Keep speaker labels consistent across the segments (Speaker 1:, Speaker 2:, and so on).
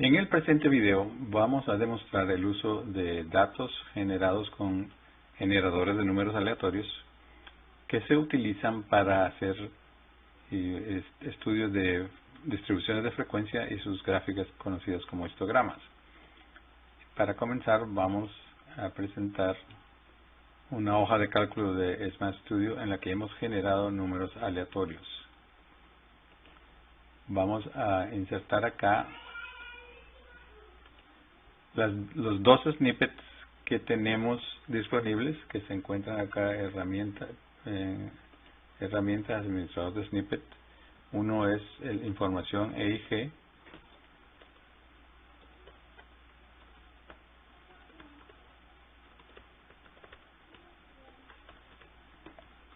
Speaker 1: En el presente video vamos a demostrar el uso de datos generados con generadores de números aleatorios que se utilizan para hacer estudios de distribuciones de frecuencia y sus gráficas conocidas como histogramas. Para comenzar vamos a presentar una hoja de cálculo de Smart Studio en la que hemos generado números aleatorios. Vamos a insertar acá los dos snippets que tenemos disponibles, que se encuentran acá herramientas administrador de snippet. Uno es información E y G,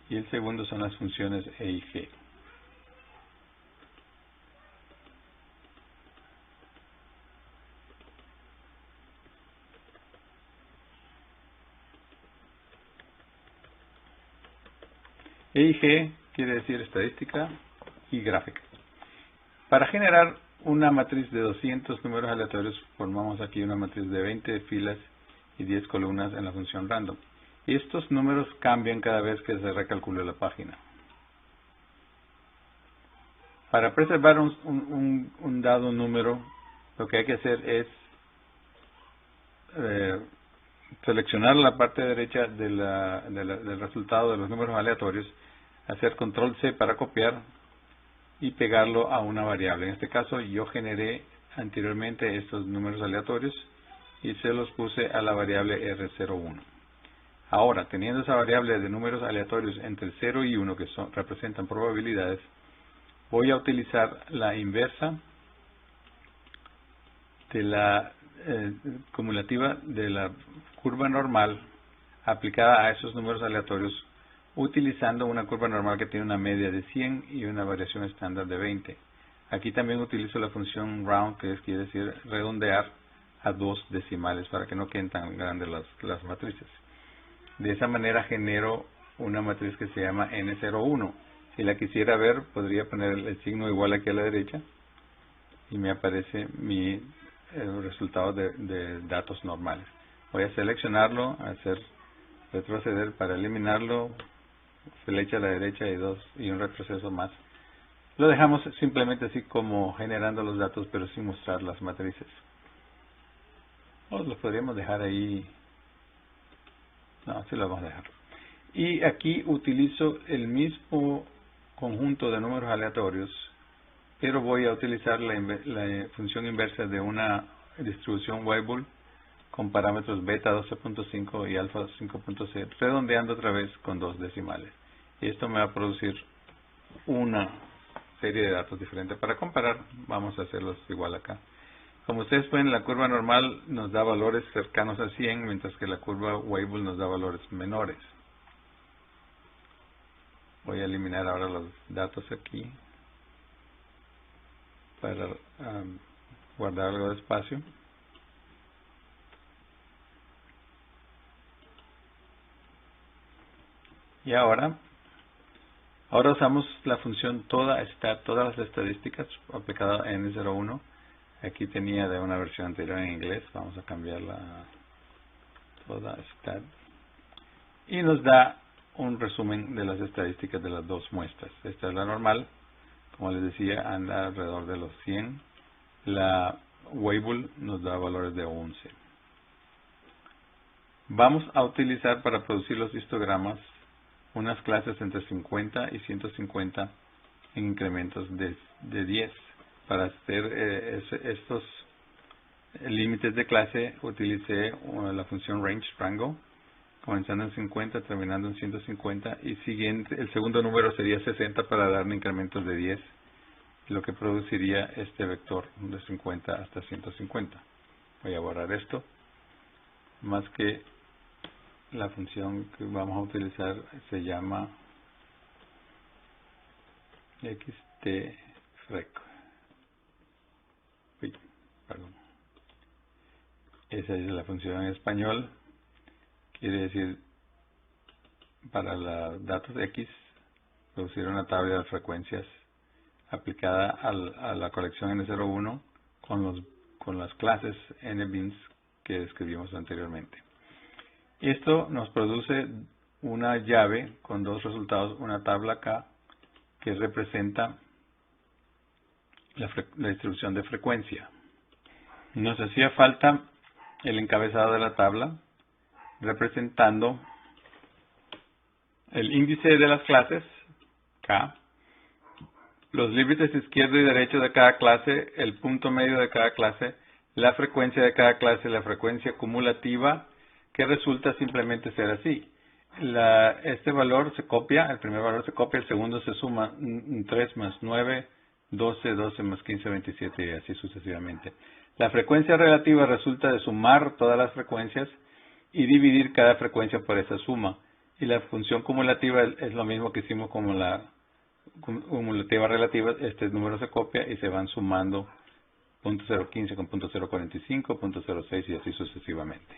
Speaker 1: y el segundo son las funciones E y G. E y G quiere decir estadística y gráfica. Para generar una matriz de 200 números aleatorios, formamos aquí una matriz de 20 filas y 10 columnas en la función random. Y estos números cambian cada vez que se recalcule la página. Para preservar un dado número, lo que hay que hacer es seleccionar la parte derecha del resultado de los números aleatorios, hacer control C para copiar y pegarlo a una variable. En este caso yo generé anteriormente estos números aleatorios y se los puse a la variable R01. Ahora, teniendo esa variable de números aleatorios entre 0 y 1 que representan probabilidades, voy a utilizar la inversa de la cumulativa de la curva normal aplicada a esos números aleatorios, utilizando una curva normal que tiene una media de 100 y una variación estándar de 20. Aquí también utilizo la función round, que quiere decir redondear a 2 decimales para que no queden tan grandes las matrices. De esa manera genero una matriz que se llama N01. Si la quisiera ver, podría poner el signo igual aquí a la derecha y me aparece mi resultado de datos normales. Voy a seleccionarlo, hacer retroceder para eliminarlo, flecha a la derecha y un retroceso más. Lo dejamos simplemente así como generando los datos, pero sin mostrar las matrices. O los podríamos dejar ahí. No, así lo vamos a dejar. Y aquí utilizo el mismo conjunto de números aleatorios, pero voy a utilizar la función inversa de una distribución Weibull con parámetros beta 12.5 y alfa 5.0, redondeando otra vez con 2 decimales. Y esto me va a producir una serie de datos diferentes. Para comparar, vamos a hacerlos igual acá. Como ustedes ven, la curva normal nos da valores cercanos a 100, mientras que la curva Weibull nos da valores menores. Voy a eliminar ahora los datos aquí para guardar algo de espacio. Y ahora usamos la función todas las estadísticas aplicada a N01. Aquí tenía de una versión anterior en inglés, vamos a cambiarla a toda stat. Y nos da un resumen de las estadísticas de las dos muestras. Esta es la normal, como les decía, anda alrededor de los 100. La Weibull nos da valores de 11. Vamos a utilizar para producir los histogramas unas clases entre 50 y 150 en incrementos de 10. Para hacer estos límites de clase utilicé la función range, comenzando en 50, terminando en 150, y siguiente, el segundo número sería 60 para darme incrementos de 10, lo que produciría este vector de 50 hasta 150. Voy a borrar esto, más que la función que vamos a utilizar se llama xtrec. Perdón. Esa es la función en español. Quiere decir, para los datos X, producir una tabla de frecuencias aplicada a la colección N01 con los con las clases NBeans que describimos anteriormente. Esto nos produce una llave con dos resultados, una tabla acá que representa la distribución de frecuencia. Nos hacía falta el encabezado de la tabla representando el índice de las clases, K, los límites izquierdo y derecho de cada clase, el punto medio de cada clase, la frecuencia de cada clase, la frecuencia cumulativa, que resulta simplemente ser así. Este valor se copia, el primer valor se copia, el segundo se suma 3 más 9, 12, 12 más 15, 27 y así sucesivamente. La frecuencia relativa resulta de sumar todas las frecuencias y dividir cada frecuencia por esa suma. Y la función cumulativa es lo mismo que hicimos como la cumulativa relativa. Este número se copia y se van sumando .015 con .045, .06 y así sucesivamente.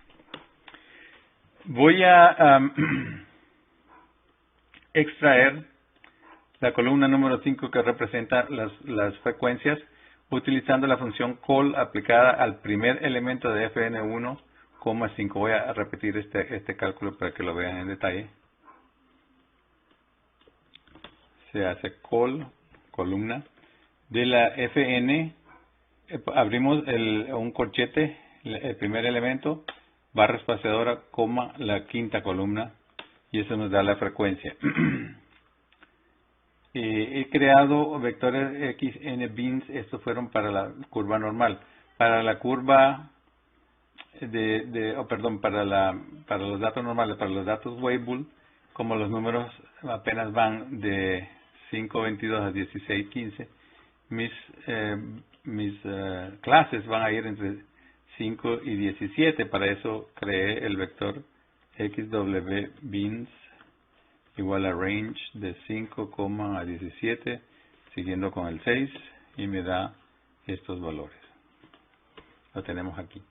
Speaker 1: Voy a extraer la columna número 5 que representa las frecuencias utilizando la función call aplicada al primer elemento de fn1, 5. Voy a repetir este cálculo para que lo vean en detalle. Se hace call, columna, de la fn, abrimos un corchete, el primer elemento, barra espaciadora, la quinta columna, y eso nos da la frecuencia. He creado vectores XNBeans, estos fueron para la curva normal. Para la curva para los datos normales, para los datos Weibull, como los números apenas van de 5.22 a 16.15, mis clases van a ir entre 5 y 17. Para eso creé el vector XWBeans igual a range de 5, a 17, siguiendo con el 6, y me da estos valores. Lo tenemos aquí.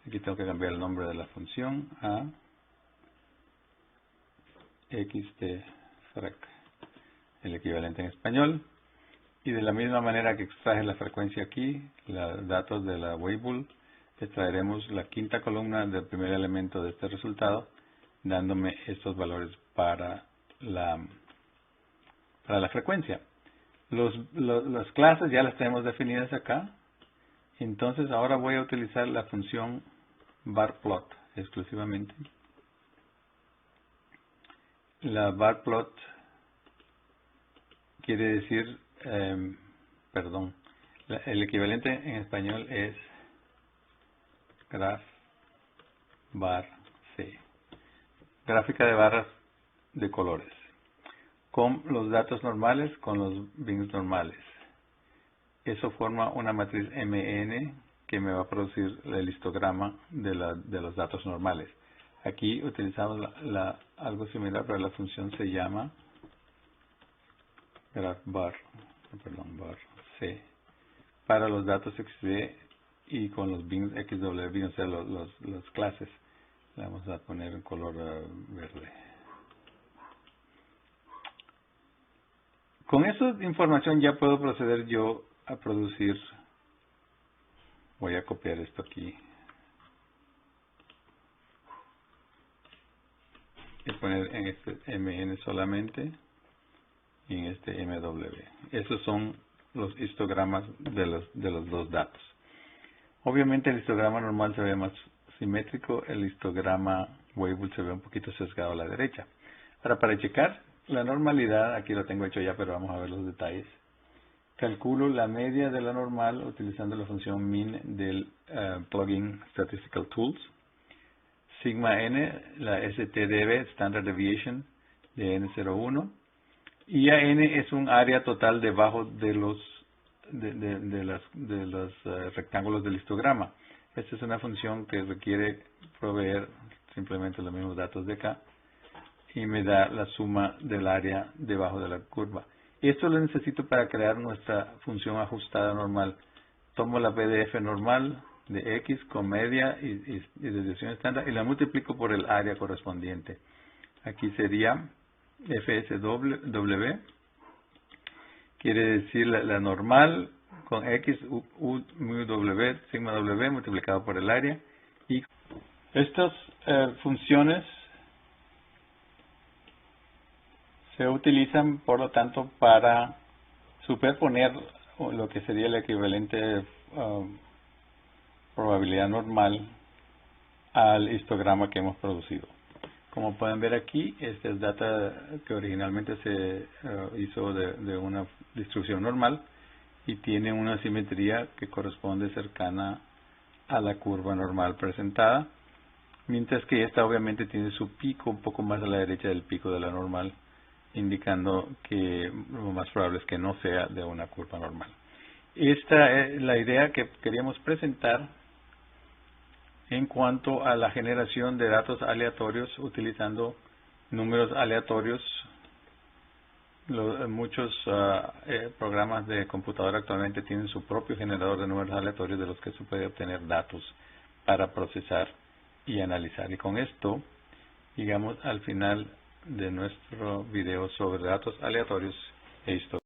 Speaker 1: Aquí tengo que cambiar el nombre de la función a xtfrec, el equivalente en español. Y de la misma manera que extraje la frecuencia aquí, los datos de la Weibull, extraeremos la quinta columna del primer elemento de este resultado, dándome estos valores para la frecuencia. Las clases ya las tenemos definidas acá. Entonces ahora voy a utilizar la función barplot exclusivamente. La barplot quiere decir, el equivalente en español es graph bar C, gráfica de barras de colores, con los datos normales, con los bins normales. Eso forma una matriz MN que me va a producir el histograma de los datos normales. Aquí utilizamos algo similar, pero la función se llama bar C para los datos XD y con los bins XW, o sea, las clases. Le vamos a poner en color verde. Con esa información ya puedo proceder yo a producir. Voy a copiar esto aquí y poner en este MN solamente y en este MW. Esos son los histogramas de los dos datos. Obviamente el histograma normal se ve más simétrico, el histograma Weibull se ve un poquito sesgado a la derecha. Ahora, para checar la normalidad, aquí lo tengo hecho ya, pero vamos a ver los detalles. Calculo la media de la normal utilizando la función min del plugin Statistical Tools. Sigma n, la STDB, Standard Deviation, de N01. Y AN es un área total debajo de los rectángulos del histograma. Esta es una función que requiere proveer simplemente los mismos datos de acá y me da la suma del área debajo de la curva. Esto lo necesito para crear nuestra función ajustada normal. Tomo la PDF normal de X con media y desviación estándar y la multiplico por el área correspondiente. Aquí sería FSW, quiere decir la normal con X, mu W, sigma W multiplicado por el área. Y estas funciones se utilizan, por lo tanto, para superponer lo que sería el equivalente probabilidad normal al histograma que hemos producido. Como pueden ver aquí, esta es data que originalmente se hizo de una distribución normal y tiene una simetría que corresponde cercana a la curva normal presentada, mientras que esta obviamente tiene su pico un poco más a la derecha del pico de la normal, indicando que lo más probable es que no sea de una curva normal. Esta es la idea que queríamos presentar en cuanto a la generación de datos aleatorios utilizando números aleatorios. Muchos programas de computadora actualmente tienen su propio generador de números aleatorios de los que se puede obtener datos para procesar y analizar. Y con esto llegamos al final de nuestro video sobre datos aleatorios e históricos.